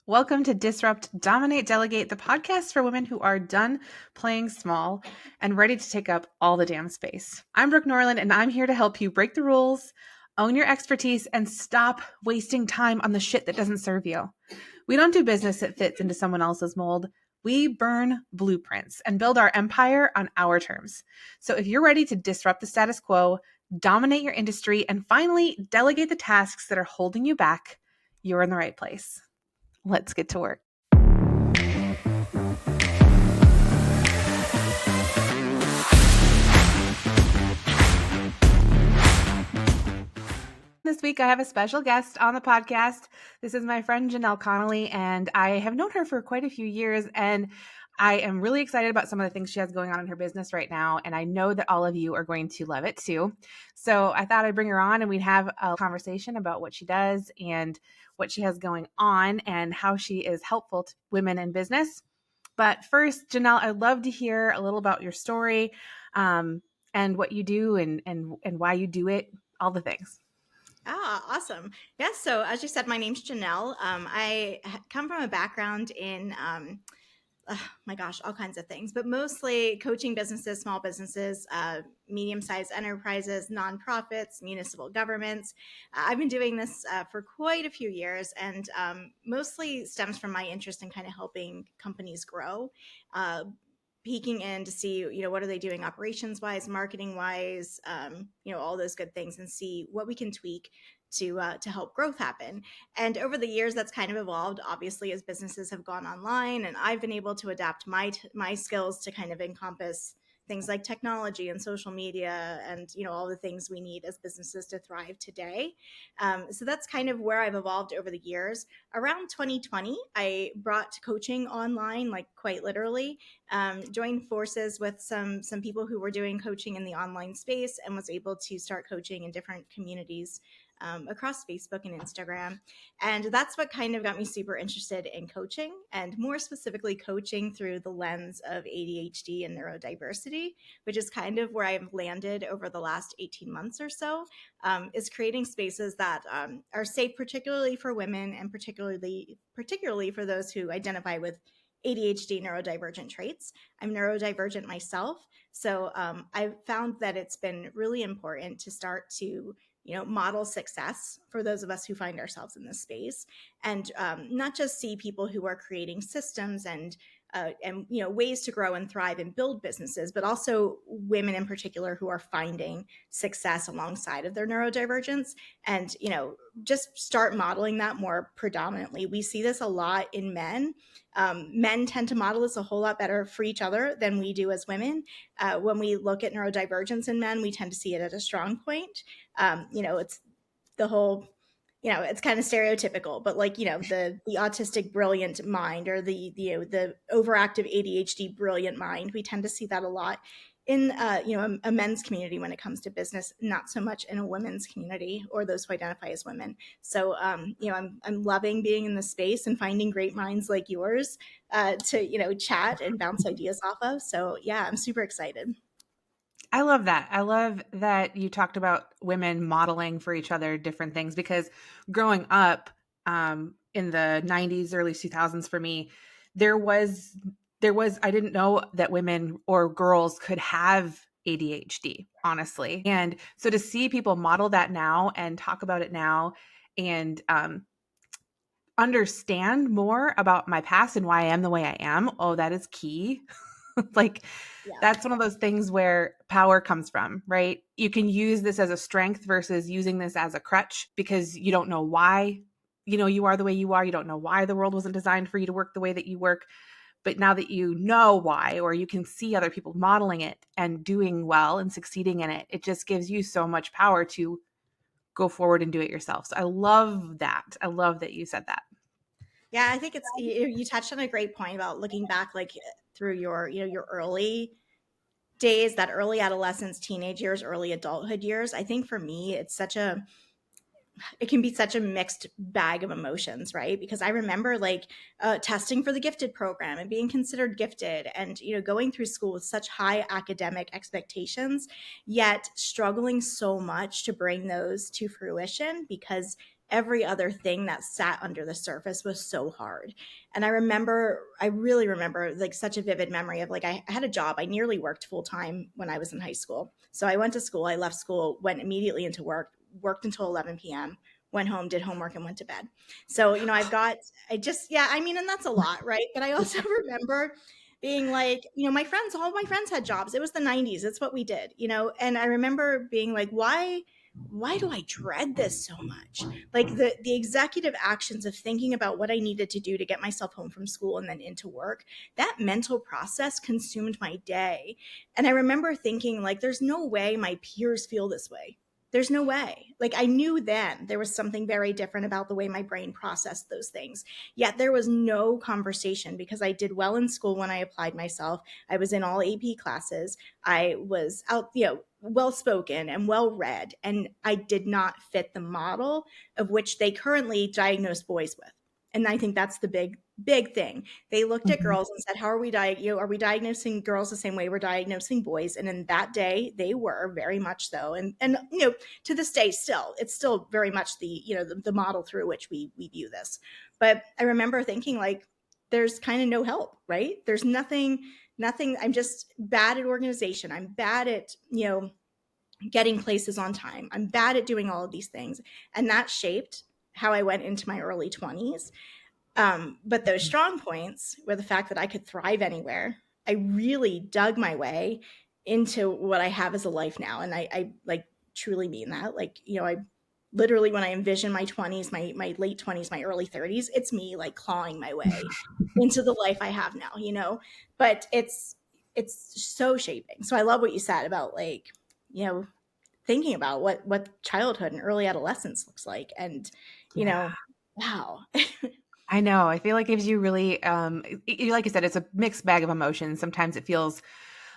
Welcome to Disrupt, Dominate, Delegate, the podcast for women who are done playing small and ready to take up all the damn space. I'm Brooke Norland, and I'm here to help you break the rules, own your expertise, and stop wasting time on the shit that doesn't serve you. We don't do business that fits into someone else's mold. We burn blueprints and build our empire on our terms. So if you're ready to disrupt the status quo, dominate your industry, and finally delegate the tasks that are holding you back, you're in the right place. Let's get to work. This week, I have a special guest on the podcast. This is my friend Janell Connolly, and I have known her for quite a few years, and I am really excited about some of the things she has going on in her business right now, and I know that all of you are going to love it too. So I thought I'd bring her on, and we'd have a conversation about what she does and what she has going on and how she is helpful to women in business. But first, Janell, I'd love to hear a little about your story and what you do and why you do it, all the things. Awesome. Yeah, so as you said, my name's Janell. I come from a background in, my gosh, all kinds of things, but mostly coaching businesses, small businesses, medium-sized enterprises, nonprofits, municipal governments. I've been doing this for quite a few years, and mostly stems from my interest in kind of helping companies grow. Peeking in to see, what are they doing operations wise, marketing wise, all those good things, and see what we can tweak to help growth happen. And over the years, that's kind of evolved, obviously, as businesses have gone online, and I've been able to adapt my skills to kind of encompass things like technology and social media and all the things we need as businesses to thrive today. So that's kind of where I've evolved over the years. Around 2020, I brought coaching online, like quite literally. Joined forces with some people who were doing coaching in the online space, and was able to start coaching in different communities across Facebook and Instagram. And that's what kind of got me super interested in coaching, and more specifically coaching through the lens of ADHD and neurodiversity, which is kind of where I've landed over the last 18 months or so, is creating spaces that are safe, particularly for women, and particularly for those who identify with ADHD neurodivergent traits. I'm neurodivergent myself. So I've found that it's been really important to start to model success for those of us who find ourselves in this space, and not just see people who are creating systems and ways to grow and thrive and build businesses, but also women in particular who are finding success alongside of their neurodivergence, and just start modeling that more predominantly. We see this a lot in men. Men tend to model this a whole lot better for each other than we do as women. When we look at neurodivergence in men, we tend to see it at a strong point. It's the whole, it's kind of stereotypical, but like, the autistic brilliant mind, or the overactive ADHD brilliant mind, we tend to see that a lot in a men's community when it comes to business, not so much in a women's community or those who identify as women. So I'm loving being in this space and finding great minds like yours to chat and bounce ideas off of. So yeah, I'm super excited. I love that. I love that you talked about women modeling for each other different things, because growing up in the 90s, early 2000s for me, there was I didn't know that women or girls could have ADHD, honestly. And so to see people model that now and talk about it now and understand more about my past and why I am the way I am, oh, that is key. Like, Yeah. that's one of those things where power comes from, right? You can use this as a strength versus using this as a crutch, because you don't know why, you are the way you are. You don't know why the world wasn't designed for you to work the way that you work. But now that you know why, or you can see other people modeling it and doing well and succeeding in it, it just gives you so much power to go forward and do it yourself. So I love that. I love that you said that. Yeah, I think it's you touched on a great point about looking back, like through your your early days, that early adolescence, teenage years, early adulthood years. I think for me, it can be such a mixed bag of emotions, right? Because I remember like testing for the gifted program and being considered gifted, and going through school with such high academic expectations, yet struggling so much to bring those to fruition, because every other thing that sat under the surface was so hard. And I really remember like such a vivid memory of like, I had a job. I nearly worked full time when I was in high school. So I went to school, I left school, went immediately into work, worked until 11 p.m., went home, did homework, and went to bed. So, yeah, I mean, and that's a lot, right? But I also remember being like, all my friends had jobs. It was the 90s. It's what we did, and I remember being like, why do I dread this so much? Like the executive actions of thinking about what I needed to do to get myself home from school and then into work, that mental process consumed my day. And I remember thinking like, there's no way my peers feel this way. There's no way. Like I knew then there was something very different about the way my brain processed those things. Yet there was no conversation because I did well in school when I applied myself. I was in all AP classes. I was out, well spoken and well read, and I did not fit the model of which they currently diagnose boys with. And I think that's the big thing. They looked at Mhm. girls and said, "How are we are we diagnosing girls the same way we're diagnosing boys?" And in that day, they were very much so. And to this day, still, it's still very much the model through which we view this. But I remember thinking like, there's kind of no help, right? There's nothing. I'm just bad at organization. I'm bad at getting places on time. I'm bad at doing all of these things, and that shaped how I went into my early 20s. But those strong points were the fact that I could thrive anywhere. I really dug my way into what I have as a life now. And I like truly mean that. Like, I literally, when I envision my 20s, my late 20s, my early 30s, it's me like clawing my way into the life I have now, but it's so shaping. So I love what you said about like, thinking about what childhood and early adolescence looks like. And, Yeah. wow. I know. I feel like it gives you really, like I said, it's a mixed bag of emotions. Sometimes it feels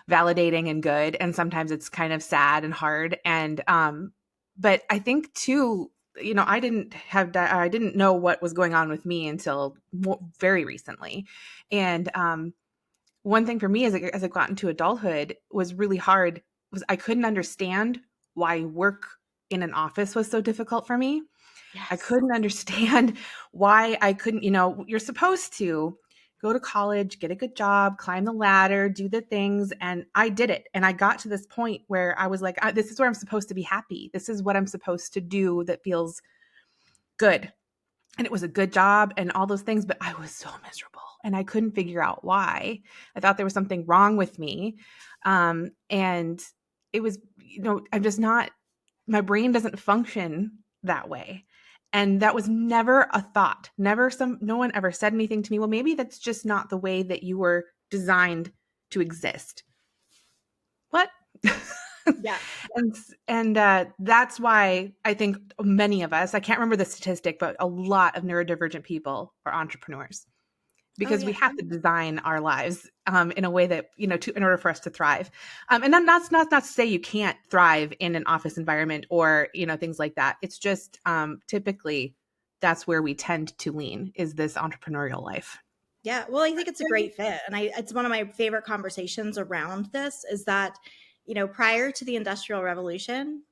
validating and good, and sometimes it's kind of sad and hard. And, but I think too, I didn't know what was going on with me until very recently. And, one thing for me as I got into adulthood was really hard was I couldn't understand why work in an office was so difficult for me. I Yes. couldn't understand why I couldn't, you're supposed to go to college, get a good job, climb the ladder, do the things. And I did it. And I got to this point where I was like, this is where I'm supposed to be happy. This is what I'm supposed to do that feels good. And it was a good job and all those things, but I was so miserable and I couldn't figure out why. I thought there was something wrong with me. And it was, I'm just not, my brain doesn't function that way. And that was never a thought. No one ever said anything to me. Well, maybe that's just not the way that you were designed to exist. What? Yeah. And that's why I think many of us, I can't remember the statistic, but a lot of neurodivergent people are entrepreneurs Oh because we yeah. have to design our lives in a way that in order for us to thrive. And then that's not to say you can't thrive in an office environment or things like that. It's just typically that's where we tend to lean is this entrepreneurial life. Yeah. Well, I think it's a great fit. And it's one of my favorite conversations around this is that, prior to the Industrial Revolution,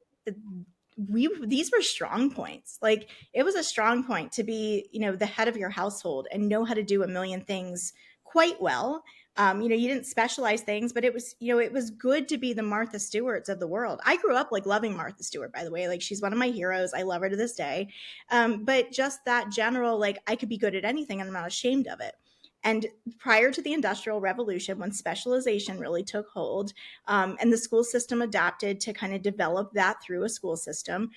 these were strong points. Like it was a strong point to be, the head of your household and know how to do a million things quite well. You didn't specialize things, but it was good to be the Martha Stewarts of the world. I grew up like loving Martha Stewart, by the way. Like she's one of my heroes. I love her to this day. But just that general, like I could be good at anything and I'm not ashamed of it. And prior to the Industrial Revolution, when specialization really took hold, and the school system adapted to kind of develop that through a school system,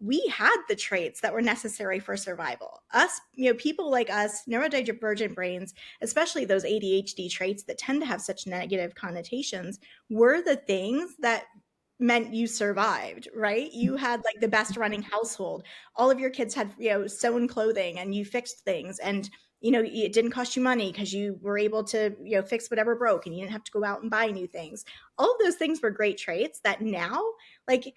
we had the traits that were necessary for survival. Us, people like us, neurodivergent brains, especially those ADHD traits that tend to have such negative connotations, were the things that meant you survived, right? You had like the best running household. All of your kids had, sewn clothing and you fixed things. And it didn't cost you money because you were able to, fix whatever broke and you didn't have to go out and buy new things. All of those things were great traits that now, like,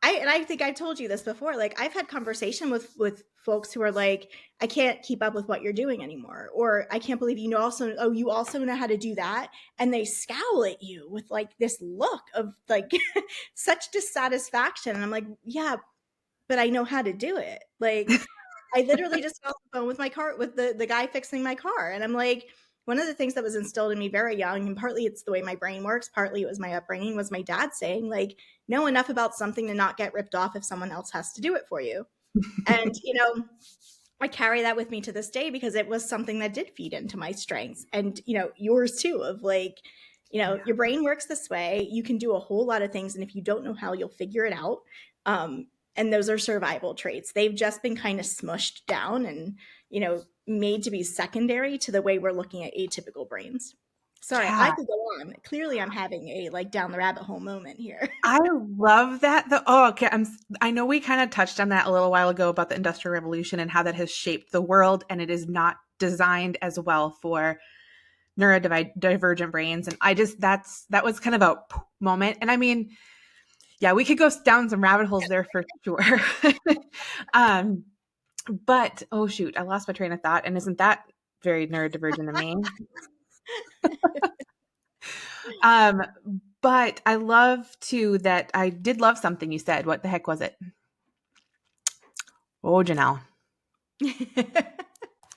I think I told you this before. Like I've had conversation with folks who are like, I can't keep up with what you're doing anymore, or I can't believe you also know how to do that, and they scowl at you with like this look of like such dissatisfaction. And I'm like, yeah, but I know how to do it. Like, I literally just got off the phone with my car, with the guy fixing my car. And I'm like, one of the things that was instilled in me very young, and partly it's the way my brain works, partly it was my upbringing, was my dad saying, like, know enough about something to not get ripped off if someone else has to do it for you. And, I carry that with me to this day because it was something that did feed into my strengths, and, yours too, of like, Yeah. your brain works this way. You can do a whole lot of things. And if you don't know how, you'll figure it out. And those are survival traits. They've just been kind of smushed down and, made to be secondary to the way we're looking at atypical brains. Sorry, I Yeah. could go on. Clearly, I'm having a like down the rabbit hole moment here. I love that. Okay. I know we kind of touched on that a little while ago about the Industrial Revolution and how that has shaped the world, and it is not designed as well for neurodivergent brains. And that was kind of a moment. And I mean, yeah, we could go down some rabbit holes there for sure. um, but oh shoot, I lost my train of thought. And isn't that very neurodivergent to me? Um, but I love too that I did love something you said. What the heck was it? Oh, Janelle.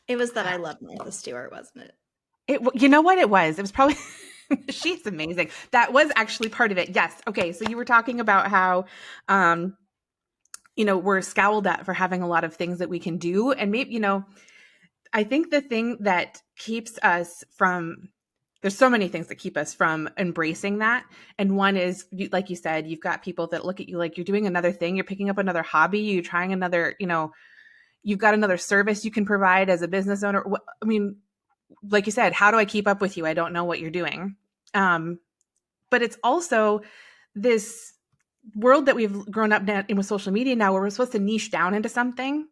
It was that I love Martha Stewart, wasn't it? You know what it was? It was probably she's amazing. That was actually part of it. Yes. Okay. So you were talking about how, we're scowled at for having a lot of things that we can do. And maybe, I think the thing that keeps us from, there's so many things that keep us from embracing that. And one is, like you said, you've got people that look at you like you're doing another thing. You're picking up another hobby. You're trying another, you've got another service you can provide as a business owner. I mean, like you said, how do I keep up with you? I don't know what you're doing. But it's also this world that we've grown up in with social media now, where we're supposed to niche down into something,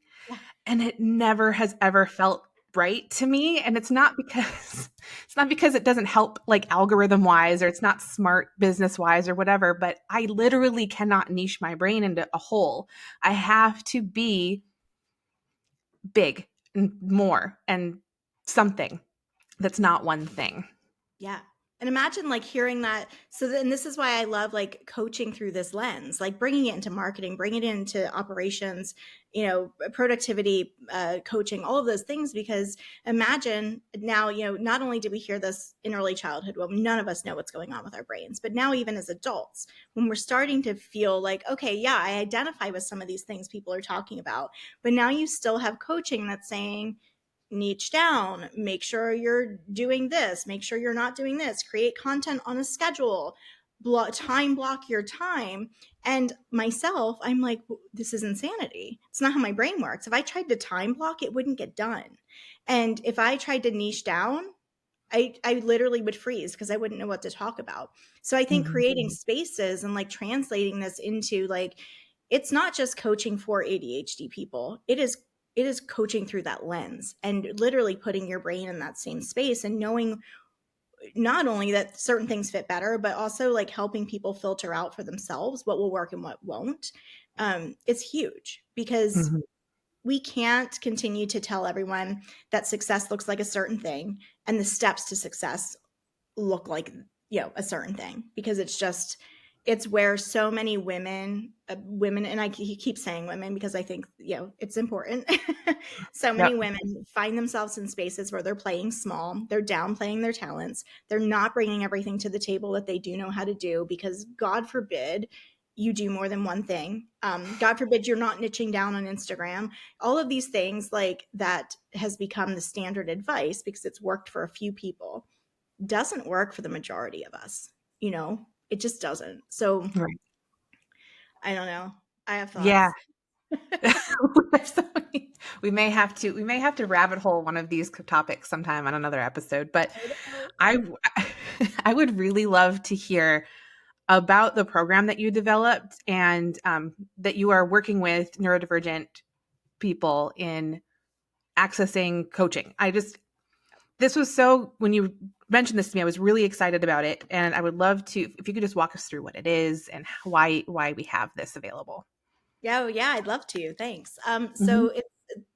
and it never has ever felt right to me. And it's not because it doesn't help like algorithm wise, or it's not smart business wise or whatever, but I literally cannot niche my brain into a hole. I have to be big and more and something that's not one thing. Yeah. And imagine like hearing that. So then this is why I love like coaching through this lens, like bringing it into marketing, bringing it into operations, productivity, coaching, all of those things. Because imagine now, not only did we hear this in early childhood, well, none of us know what's going on with our brains, but now even as adults, when we're starting to feel like, okay, yeah, I identify with some of these things people are talking about, but now you still have coaching that's saying, niche down, make sure you're doing this, make sure you're not doing this, create content on a schedule, block your time. And myself, I'm like, this is insanity. It's not how my brain works. If I tried to time block, it wouldn't get done. And if I tried to niche down, I literally would freeze because I wouldn't know what to talk about. So I think Mhm. creating spaces and like translating this into like, it's not just coaching for ADHD people. It is coaching through that lens and literally putting your brain in that same space and knowing not only that certain things fit better, but also like helping people filter out for themselves what will work and what won't. It's huge because Mhm. we can't continue to tell everyone that success looks like a certain thing and the steps to success look like a certain thing, because it's where so many women, and I keep saying women because I think it's important. So many Yep. women find themselves in spaces where they're playing small, they're downplaying their talents, they're not bringing everything to the table that they do know how to do, because God forbid you do more than one thing. God forbid you're not niching down on Instagram. All of these things like that has become the standard advice because it's worked for a few people, doesn't work for the majority of us. It just doesn't. So Right. I don't know. I have Yeah. thoughts. There's so we may have to rabbit hole one of these topics sometime on another episode, but I know. I I would really love to hear about the program that you developed, and that you are working with neurodivergent people in accessing coaching. This was so, when you mentioned this to me, I was really excited about it. And I would love to, if you could just walk us through what it is and why we have this available. Yeah, yeah, I'd love to. Thanks. So Mhm.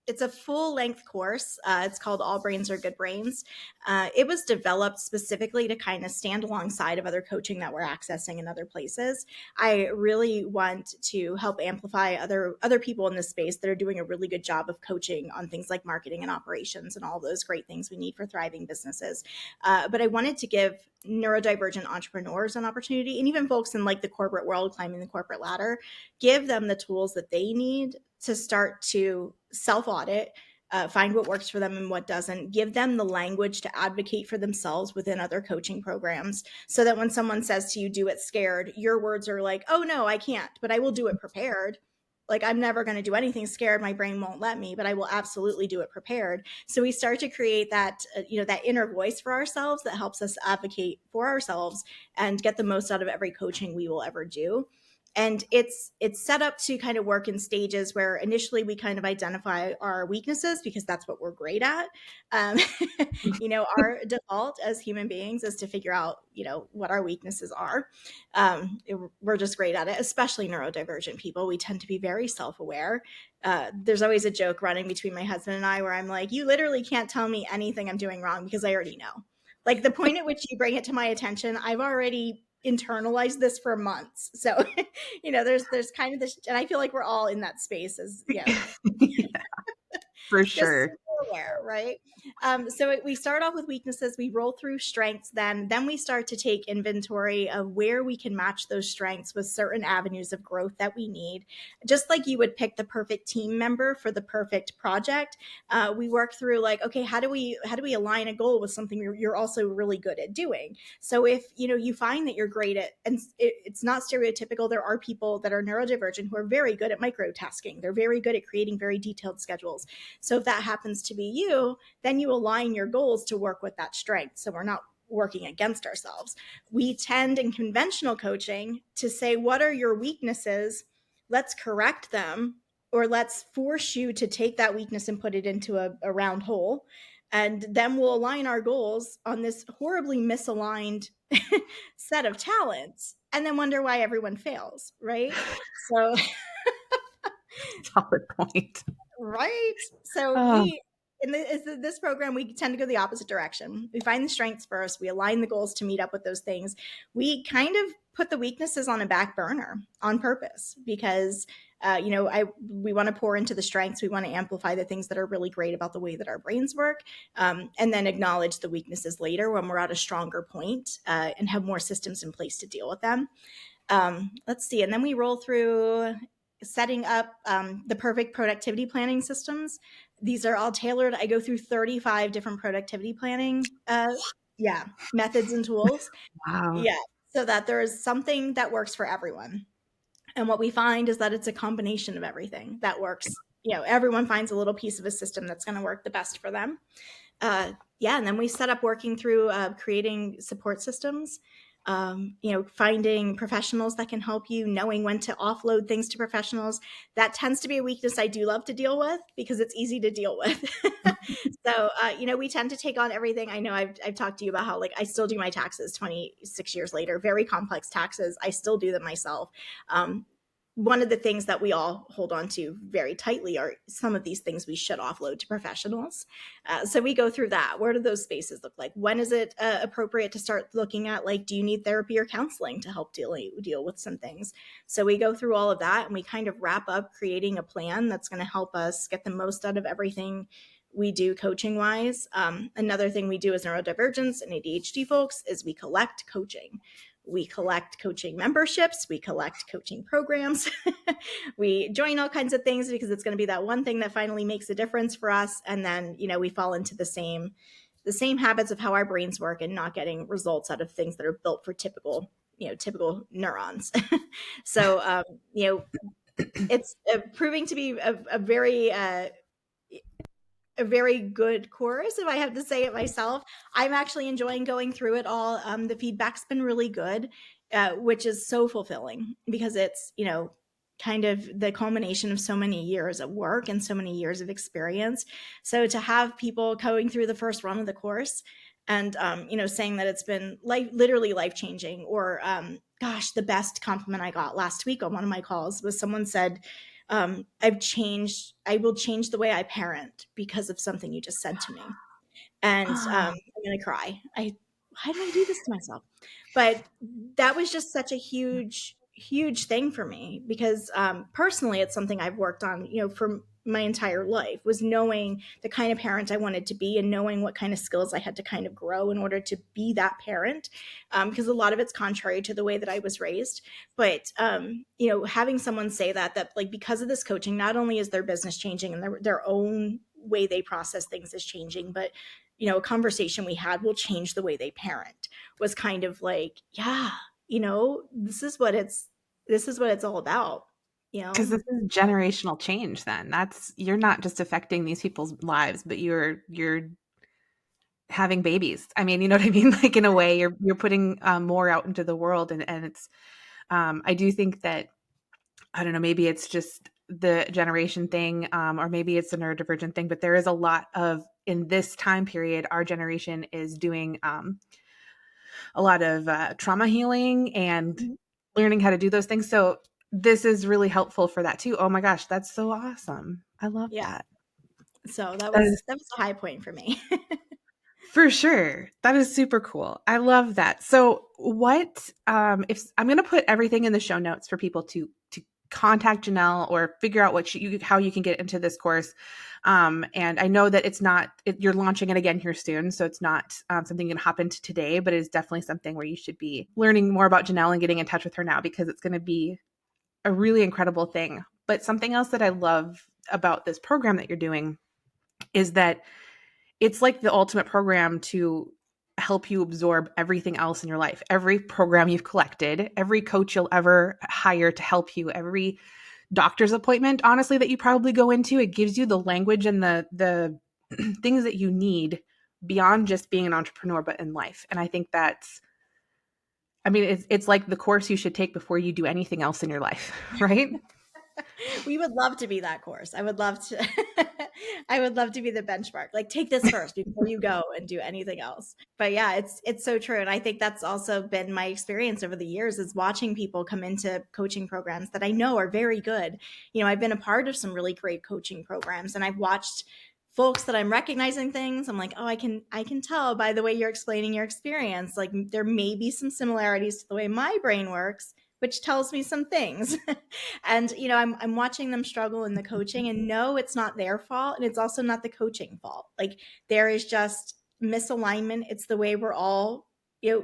it's a full length course. It's called All Brains Are Good Brains. It was developed specifically to kind of stand alongside of other coaching that we're accessing in other places. I really want to help amplify other people in this space that are doing a really good job of coaching on things like marketing and operations and all those great things we need for thriving businesses. But I wanted to give neurodivergent entrepreneurs an opportunity, and even folks in like the corporate world climbing the corporate ladder, give them the tools that they need to start to self-audit, find what works for them and what doesn't, give them the language to advocate for themselves within other coaching programs, so that when someone says to you, do it scared, your words are like, oh no, I can't, but I will do it prepared. Like, I'm never going to do anything scared. My brain won't let me, but I will absolutely do it prepared. So we start to create that, that inner voice for ourselves that helps us advocate for ourselves and get the most out of every coaching we will ever do. And it's set up to kind of work in stages where initially we kind of identify our weaknesses, because that's what we're great at. Um, our default as human beings is to figure out, what our weaknesses are. We're just great at it, especially neurodivergent people. We tend to be very self-aware. There's always a joke running between my husband and I where I'm like, you literally can't tell me anything I'm doing wrong because I already know. Like, the point at which you bring it to my attention, I've already internalized this for months. So, there's kind of this, and I feel like we're all in that space as, Yeah, for just sure. super aware, right? So we start off with weaknesses, we roll through strengths, then we start to take inventory of where we can match those strengths with certain avenues of growth that we need. Just like you would pick the perfect team member for the perfect project, we work through like, okay, how do we align a goal with something you're also really good at doing? So if you find that you're great at, and it's not stereotypical, there are people that are neurodivergent who are very good at microtasking. They're very good at creating very detailed schedules. So if that happens to be you, then you align your goals to work with that strength. So we're not working against ourselves. We tend in conventional coaching to say, what are your weaknesses? Let's correct them, or let's force you to take that weakness and put it into a round hole. And then we'll align our goals on this horribly misaligned set of talents, and then wonder why everyone fails, right? So Solid point. right. So Oh, in this program, we tend to go the opposite direction. We find the strengths first. We align the goals to meet up with those things. We kind of put the weaknesses on a back burner on purpose, because we want to pour into the strengths. We want to amplify the things that are really great about the way that our brains work, and then acknowledge the weaknesses later when we're at a stronger point, and have more systems in place to deal with them. Let's see. And then we roll through setting up the perfect productivity planning systems. These are all tailored. I go through 35 different productivity planning methods and tools. wow. Yeah. So that there is something that works for everyone. And what we find is that it's a combination of everything that works. Everyone finds a little piece of a system that's going to work the best for them. And then we set up working through creating support systems, finding professionals that can help you, knowing when to offload things to professionals. That tends to be a weakness I do love to deal with, because it's easy to deal with. So, we tend to take on everything. I know I've talked to you about how, like, I still do my taxes 26 years later, very complex taxes. I still do them myself. One of the things that we all hold on to very tightly are some of these things we should offload to professionals. So we go through that. Where do those spaces look like? When is it appropriate to start looking at, like, do you need therapy or counseling to help deal with some things? So we go through all of that, and we kind of wrap up creating a plan that's going to help us get the most out of everything we do coaching wise. Another thing we do as neurodivergence and ADHD folks is we collect coaching. We collect coaching memberships, we collect coaching programs, we join all kinds of things, because it's going to be that one thing that finally makes a difference for us. And then, we fall into the same habits of how our brains work, and not getting results out of things that are built for typical neurons. So, it's proving to be a very good course, if I have to say it myself. I'm actually enjoying going through it all. The feedback's been really good, which is so fulfilling, because it's, kind of the culmination of so many years of work and so many years of experience. So to have people going through the first run of the course and, saying that it's been literally life-changing, or, gosh, the best compliment I got last week on one of my calls was someone said, I will change the way I parent because of something you just said to me. And I'm going to cry. Why did I do this to myself? But that was just such a huge thing for me because personally, it's something I've worked on, for my entire life, was knowing the kind of parent I wanted to be and knowing what kind of skills I had to kind of grow in order to be that parent. Because a lot of it's contrary to the way that I was raised. But, having someone say that like, because of this coaching, not only is their business changing and their own way they process things is changing, but a conversation we had will change the way they parent, was kind of like, yeah, this is what it's all about, Because this is generational change then. You're not just affecting these people's lives, but you're having babies. I mean, you know what I mean? Like in a way, you're putting more out into the world, and it's. I do think that, I don't know, maybe it's just the generation thing, or maybe it's a neurodivergent thing, but there is a lot of, in this time period, our generation is doing a lot of trauma healing and learning how to do those things. So this is really helpful for that too. Oh my gosh, that's so awesome. I love Yeah. that. So that That was is a high point for me. for sure. That is super cool. I love that. So what if I'm going to put everything in the show notes for people to contact Janell or figure out how you can get into this course. And I know that you're launching it again here soon. So it's not something you can hop into today, but it's definitely something where you should be learning more about Janell and getting in touch with her now, because it's going to be a really incredible thing. But something else that I love about this program that you're doing is that it's like the ultimate program to help you absorb everything else in your life. Every program you've collected, every coach you'll ever hire to help you, every doctor's appointment, honestly, that you probably go into, it gives you the language and the things that you need beyond just being an entrepreneur, but in life. And I think it's like the course you should take before you do anything else in your life, right? We would love to be that course. I would love to I would love to be the benchmark. Like, take this first before you go and do anything else. But yeah, it's so true. And I think that's also been my experience over the years, is watching people come into coaching programs that I know are very good. I've been a part of some really great coaching programs, and I've watched folks that I'm recognizing things. I'm like, oh, I can tell by the way you're explaining your experience. Like, there may be some similarities to the way my brain works, which tells me some things. And I'm watching them struggle in the coaching, and no, it's not their fault, and it's also not the coaching fault. Like, there is just misalignment. It's the way we're all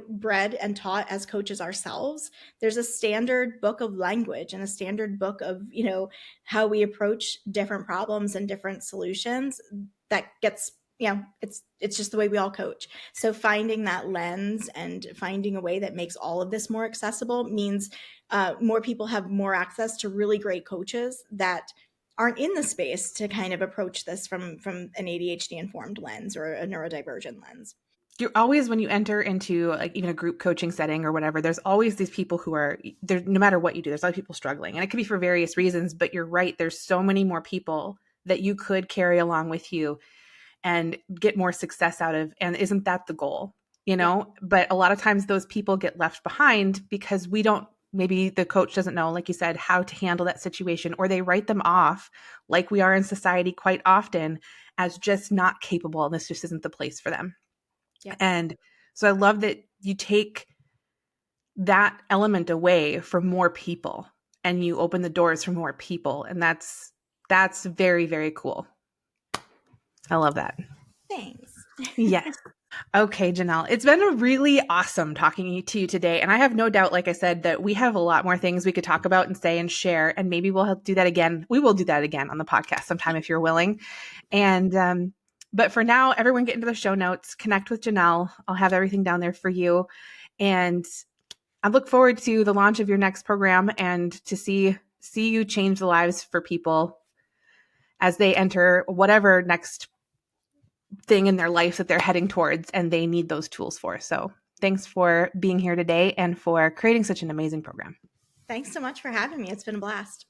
bred and taught as coaches ourselves. There's a standard book of language and a standard book of how we approach different problems and different solutions that gets it's just the way we all coach. So finding that lens and finding a way that makes all of this more accessible means more people have more access to really great coaches that aren't in the space to kind of approach this from an ADHD informed lens or a neurodivergent lens. You're always, when you enter into like even a group coaching setting or whatever, there's always these people who are there. No matter what you do, there's a lot of people struggling, and it could be for various reasons, but you're right. There's so many more people that you could carry along with you and get more success out of. And isn't that the goal? Yeah. But a lot of times those people get left behind because maybe the coach doesn't know, like you said, how to handle that situation, or they write them off, like we are in society quite often, as just not capable. And this just isn't the place for them. Yeah. And so I love that you take that element away from more people and you open the doors for more people. And that's very, very cool. I love that. Thanks. Yes. Okay, Janell, it's been a really awesome talking to you today. And I have no doubt, like I said, that we have a lot more things we could talk about and say and share. And maybe we'll do that again. We will do that again on the podcast sometime if you're willing. And, but for now, everyone get into the show notes, connect with Janell. I'll have everything down there for you. And I look forward to the launch of your next program and to see you change the lives for people as they enter whatever next thing in their life that they're heading towards and they need those tools for. So thanks for being here today and for creating such an amazing program. Thanks so much for having me. It's been a blast.